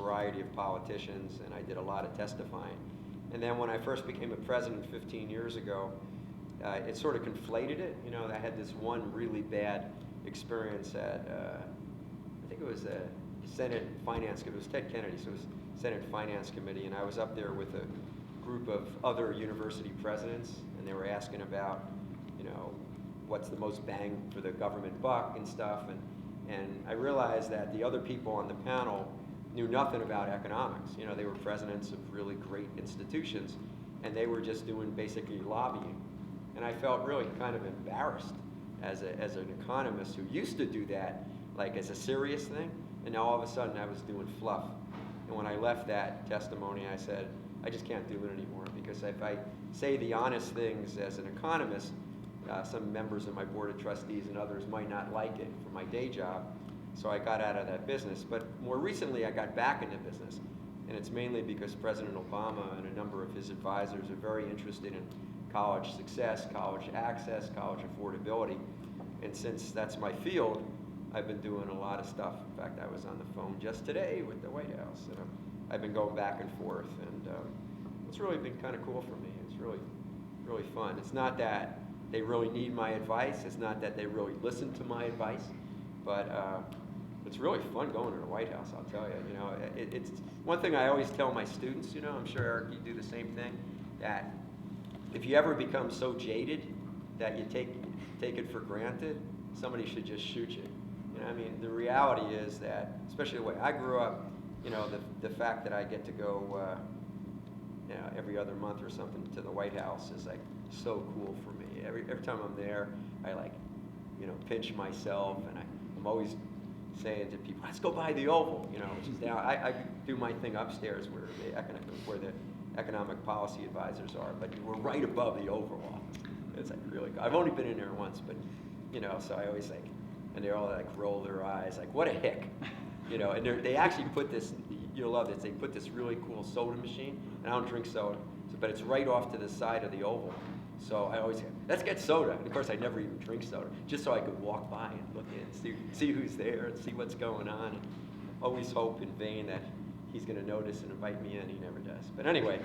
variety of politicians, and I did a lot of testifying. And then when I first became a president 15 years ago, it sort of conflated it. You know, I had this one really bad experience at, I think it was a Senate Finance Committee. It was Ted Kennedy, so it was Senate Finance Committee, and I was up there with a group of other university presidents, and they were asking about, you know, what's the most bang for the government buck and stuff, and I realized that the other people on the panel knew nothing about economics. You know, they were presidents of really great institutions, and they were just doing basically lobbying. And I felt really kind of embarrassed as an economist who used to do that like as a serious thing, and now all of a sudden I was doing fluff. And when I left that testimony, I said, I just can't do it anymore, because if I say the honest things as an economist, some members of my board of trustees and others might not like it for my day job, so I got out of that business. But more recently, I got back into business, and it's mainly because President Obama and a number of his advisors are very interested in college success, college access, college affordability, and since that's my field, I've been doing a lot of stuff. In fact, I was on the phone just today with the White House, and I've been going back and forth, and it's really been kind of cool for me. It's really, really fun. It's not that they really need my advice. It's not that they really listen to my advice, but it's really fun going to the White House, I'll tell you. You know, it's one thing I always tell my students, you know, I'm sure, Eric, you do the same thing, that if you ever become so jaded that you take it for granted, somebody should just shoot you. You know, I mean, the reality is that, especially the way I grew up, you know, the fact that I get to go, you know, every other month or something to the White House is like so cool for me. Every time I'm there, I like, you know, pinch myself, and I'm always saying to people, let's go by the Oval, you know, which is down. I do my thing upstairs where the economic policy advisors are, but we're right above the Oval Office. It's like really cool. I've only been in there once, but, you know, so I always like, and they all like roll their eyes, like, what a hick, you know. And they actually put this, you'll love this, they put this really cool soda machine, and I don't drink soda, but it's right off to the side of the Oval. So I always say, let's get soda. And of course, I never even drink soda, just so I could walk by and look in, see who's there, and see what's going on. And always hope in vain that he's going to notice and invite me in. He never does. But anyway.